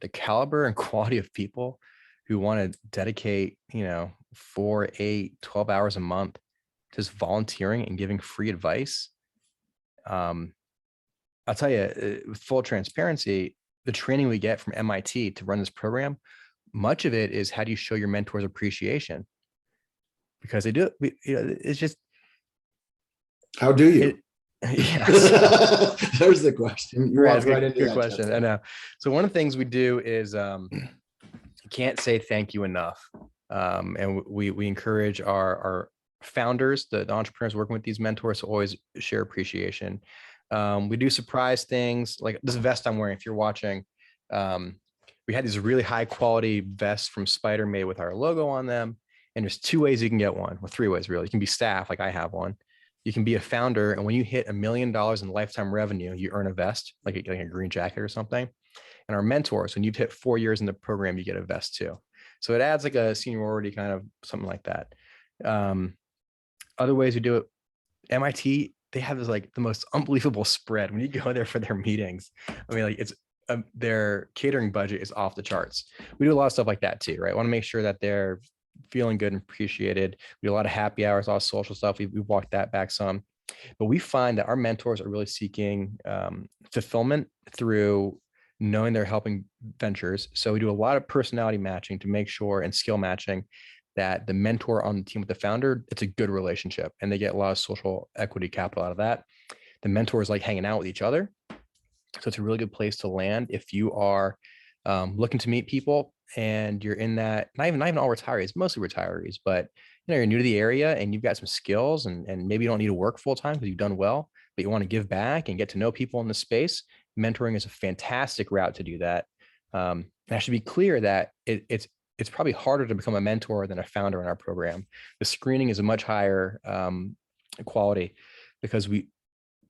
the caliber and quality of people who want to dedicate, 4, 8, 12 hours a month to just volunteering and giving free advice. I'll tell you, with full transparency, the training we get from MIT to run this program, much of it is how do you show your mentors appreciation? Because they do, it's just. How do you? There's the question. Right, good question. I know. So one of the things we do is you can't say thank you enough. And we encourage our founders, the entrepreneurs working with these mentors, to always share appreciation. We do surprise things like this vest I'm wearing. If you're watching, we had these really high quality vests from Spider made with our logo on them. And there's 2 ways you can get one, or 3 ways really. You can be staff, like I have one. You can be a founder, and when you hit $1 million in lifetime revenue, you earn a vest, like a green jacket or something. And our mentors, when you've hit 4 years in the program, you get a vest too. So it adds like a seniority, kind of something like that. Other ways we do it, MIT, they have this like the most unbelievable spread when you go there for their meetings. I mean, like it's their catering budget is off the charts. We do a lot of stuff like that too, right? I want to make sure that they're feeling good and appreciated. We do a lot of happy hours, a lot of social stuff. We've walked that back some, but we find that our mentors are really seeking fulfillment through knowing they're helping ventures. So we do a lot of personality matching to make sure, and skill matching, that the mentor on the team with the founder, it's a good relationship and they get a lot of social equity capital out of that. The mentors like hanging out with each other. So it's a really good place to land if you are looking to meet people and you're in that, not even all retirees, mostly retirees, but you're new to the area and you've got some skills and maybe you don't need to work full time because you've done well, but you want to give back and get to know people in the space. Mentoring is a fantastic route to do that. And I should be clear that it's probably harder to become a mentor than a founder in our program. The screening is a much higher quality because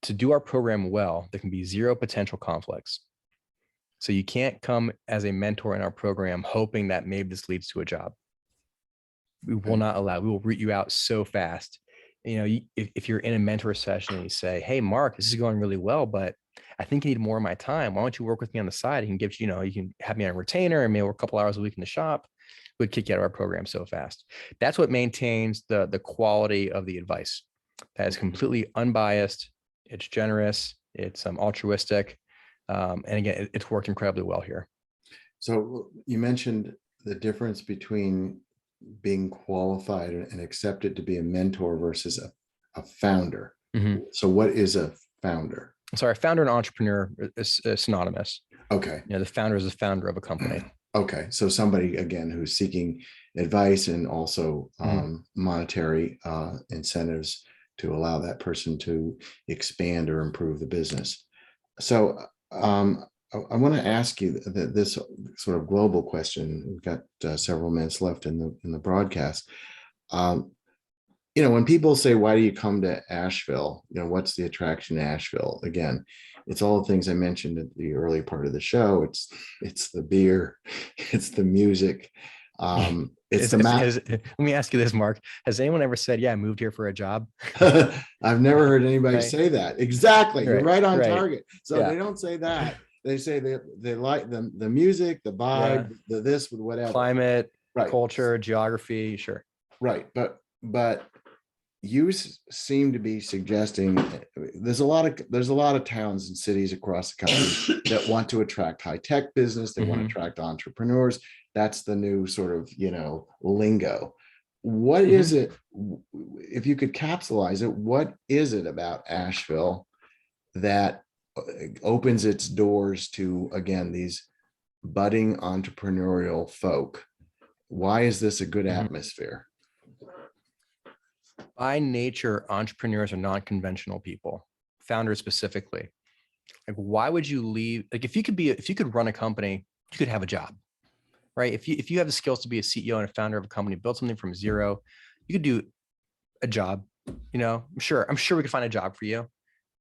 to do our program well, there can be 0 potential conflicts. So you can't come as a mentor in our program hoping that maybe this leads to a job. We will not allow, we will root you out so fast if you're in a mentor session and you say, hey, Mark, this is going really well, but I think you need more of my time. Why don't you work with me on the side? You can have me on a retainer and maybe work a couple hours a week in the shop. We'd kick you out of our program so fast. That's what maintains the quality of the advice. That is completely unbiased. It's generous. It's altruistic. And again, it's worked incredibly well here. So you mentioned the difference between being qualified and accepted to be a mentor versus a founder. Mm-hmm. So what is a founder? Sorry, founder and entrepreneur is synonymous. Okay. The founder is the founder of a company. Okay. So somebody, again, who's seeking advice and also monetary incentives to allow that person to expand or improve the business. So I want to ask you this sort of global question. We've got several minutes left in the broadcast. When people say, why do you come to Asheville? What's the attraction to Asheville? Again, it's all the things I mentioned at the early part of the show. It's the beer, it's the music. Let me ask you this, Mark. Has anyone ever said, yeah, I moved here for a job? I've never heard anybody say that. Exactly. You're right on target. So they don't say that. They say they like the music, the vibe, the this, whatever. Climate, culture, geography, sure. Right. But you seem to be suggesting there's a lot of towns and cities across the country that want to attract high-tech business. They want to attract entrepreneurs. That's the new sort of, lingo. What is it, if you could capsulize it, what is it about Asheville that opens its doors to, again, these budding entrepreneurial folk? Why is this a good atmosphere? By nature, entrepreneurs are non-conventional people, founders specifically. Like, why would you leave? Like, if you could run a company, you could have a job, right? If you have the skills to be a CEO and a founder of a company, build something from zero, you could do a job. I'm sure we could find a job for you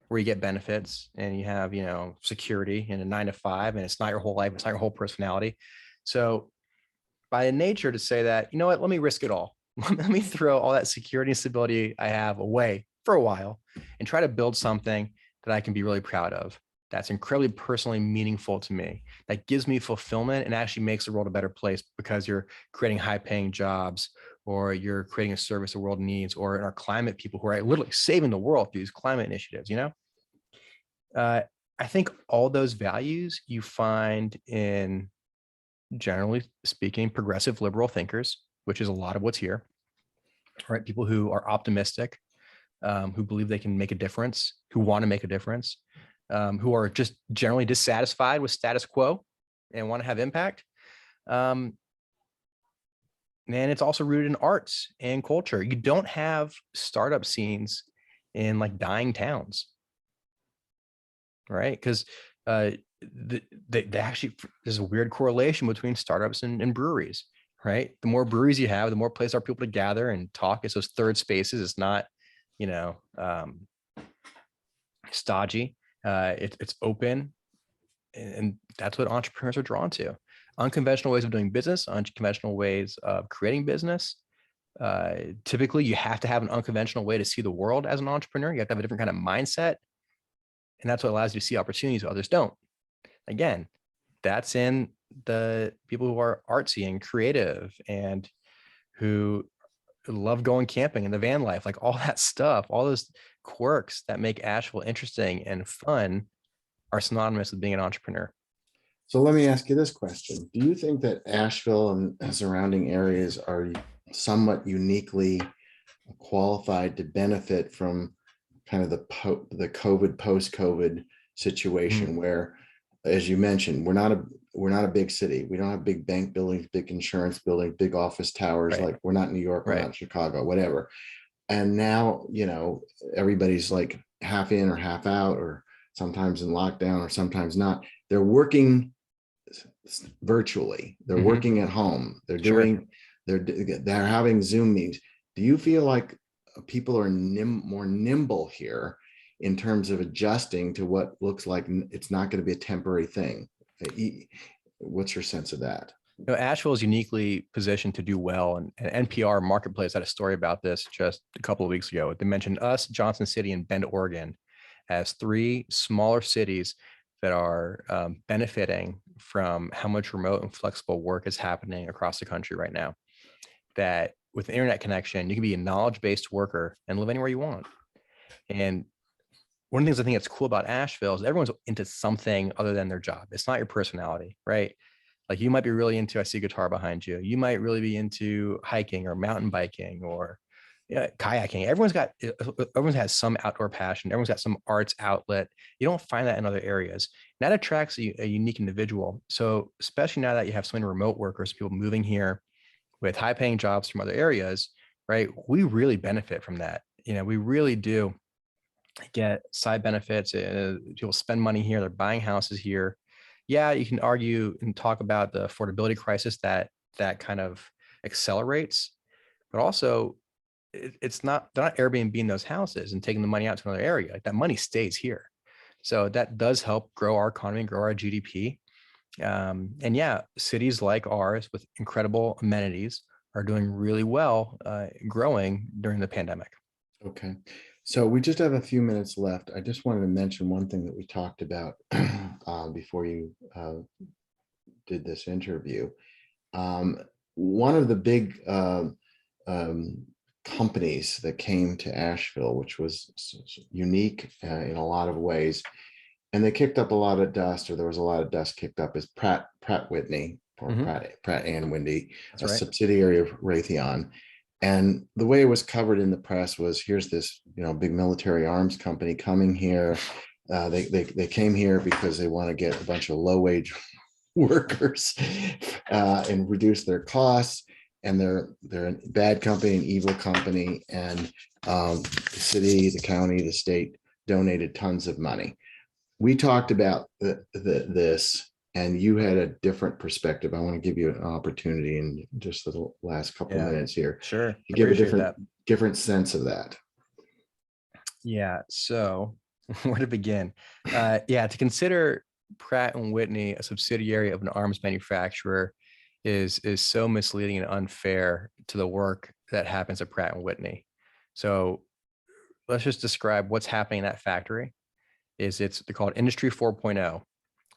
where you get benefits and you have, security in a 9 to 5, and it's not your whole life, it's not your whole personality. So by nature, to say that, let me risk it all. Let me throw all that security and stability I have away for a while and try to build something that I can be really proud of. That's incredibly personally meaningful to me. That gives me fulfillment and actually makes the world a better place because you're creating high-paying jobs, or you're creating a service the world needs, or in our climate, people who are literally saving the world through these climate initiatives. I think all those values you find in, generally speaking, progressive liberal thinkers, which is a lot of what's here, right? People who are optimistic, who believe they can make a difference, who want to make a difference, who are just generally dissatisfied with status quo and want to have impact. And it's also rooted in arts and culture. You don't have startup scenes in like dying towns, right? Because they actually, there's a weird correlation between startups and breweries, right? The more breweries you have, the more places are people to gather and talk. It's those third spaces. It's not, stodgy. It's open, and that's what entrepreneurs are drawn to. Unconventional ways of doing business, unconventional ways of creating business. Typically, you have to have an unconventional way to see the world as an entrepreneur. You have to have a different kind of mindset, and that's what allows you to see opportunities others don't. Again, that's in the people who are artsy and creative and who love going camping and the van life, like all that stuff, all those quirks that make Asheville interesting and fun are synonymous with being an entrepreneur. So let me ask you this question. Do you think that Asheville and surrounding areas are somewhat uniquely qualified to benefit from kind of the COVID, post-COVID situation where, as you mentioned, we're not a big city. We don't have big bank buildings, big insurance buildings, big office towers. Like we're not New York, we're not Chicago, whatever. And now, everybody's like half in or half out, or sometimes in lockdown or sometimes not. They're working virtually. They're working at home. They're doing, they're having Zoom meetings. Do you feel like people are more nimble here in terms of adjusting to what looks like it's not going to be a temporary thing? What's your sense of that? Asheville is uniquely positioned to do well, and NPR Marketplace had a story about this just a couple of weeks ago. They mentioned us, Johnson City, and Bend, Oregon, as three smaller cities that are benefiting from how much remote and flexible work is happening across the country right now. That with an internet connection, you can be a knowledge-based worker and live anywhere you want. And one of the things I think that's cool about Asheville is everyone's into something other than their job. It's not your personality, right? Like you might be really into, I see a guitar behind you. You might really be into hiking or mountain biking or kayaking. Everyone's has some outdoor passion. Everyone's got some arts outlet. You don't find that in other areas. And that attracts a unique individual. So especially now that you have so many remote workers, people moving here with high paying jobs from other areas, right? We really benefit from that. We really do get side benefits. People spend money here. They're buying houses here. Yeah, you can argue and talk about the affordability crisis that kind of accelerates, but also it's not, they're not Airbnb those houses and taking the money out to another area. Like that money stays here. So that does help grow our economy, grow our GDP. And yeah, cities like ours with incredible amenities are doing really well, growing during the pandemic. Okay. So we just have a few minutes left. I just wanted to mention one thing that we talked about before you did this interview. One of the big companies that came to Asheville, which was unique in a lot of ways, and they kicked up a lot of dust, or there was a lot of dust kicked up, is Pratt Whitney, or Pratt and Whitney, a subsidiary of Raytheon. And the way it was covered in the press was, here's this, big military arms company coming here. They came here because they want to get a bunch of low-wage workers and reduce their costs. And they're a bad company, an evil company. And the city, the county, the state donated tons of money. We talked about this. And you had a different perspective. I want to give you an opportunity in just the last couple of minutes here. Sure. To give a different sense of that. Yeah. So where to begin? To consider Pratt and Whitney a subsidiary of an arms manufacturer is so misleading and unfair to the work that happens at Pratt and Whitney. So let's just describe what's happening in that factory. They're called Industry 4.0.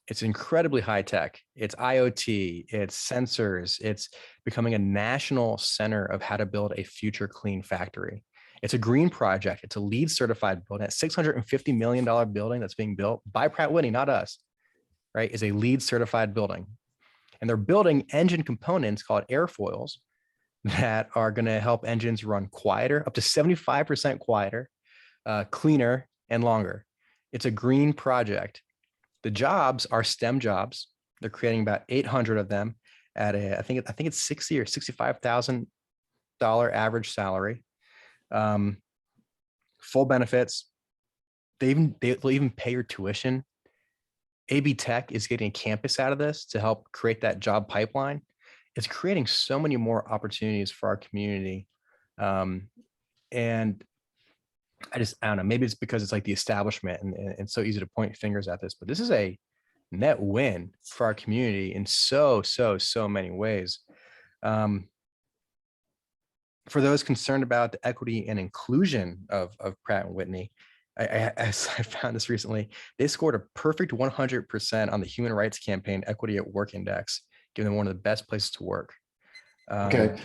It's incredibly high tech. It's IoT, it's sensors, it's becoming a national center of how to build a future clean factory. It's a green project. It's a LEED certified building. That $650 million building that's being built by Pratt Whitney, not us, right, is a LEED certified building. And they're building engine components called airfoils that are going to help engines run quieter, up to 75% quieter, cleaner, and longer. It's a green project. The jobs are STEM jobs. They're creating about 800 of them at I think it's $60,000 or $65,000 average salary. Full benefits. They'll even pay your tuition. AB Tech is getting a campus out of this to help create that job pipeline. It's creating so many more opportunities for our community. And I don't know, maybe it's because it's like the establishment and it's so easy to point fingers at this, but this is a net win for our community in so many ways. For those concerned about the equity and inclusion of Pratt & Whitney, I found this recently. They scored a perfect 100% on the Human Rights Campaign Equity at Work Index, giving them one of the best places to work. Okay.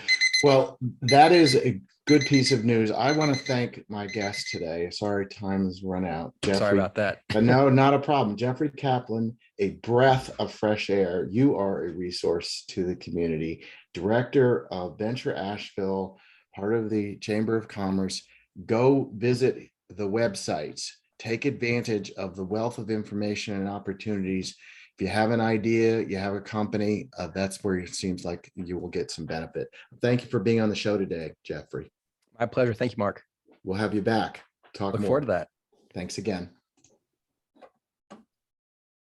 Well, that is a good piece of news. I want to thank my guest today. Sorry, time has run out. Jeffrey, sorry about that. No, not a problem. Jeffrey Kaplan, a breath of fresh air. You are a resource to the community. Director of Venture Asheville, part of the Chamber of Commerce. Go visit the websites. Take advantage of the wealth of information and opportunities. If you have an idea, you have a company, that's where it seems like you will get some benefit. Thank you for being on the show today, Jeffrey. My pleasure. Thank you, Mark. We'll have you back. Talk more. Look forward to that. Thanks again.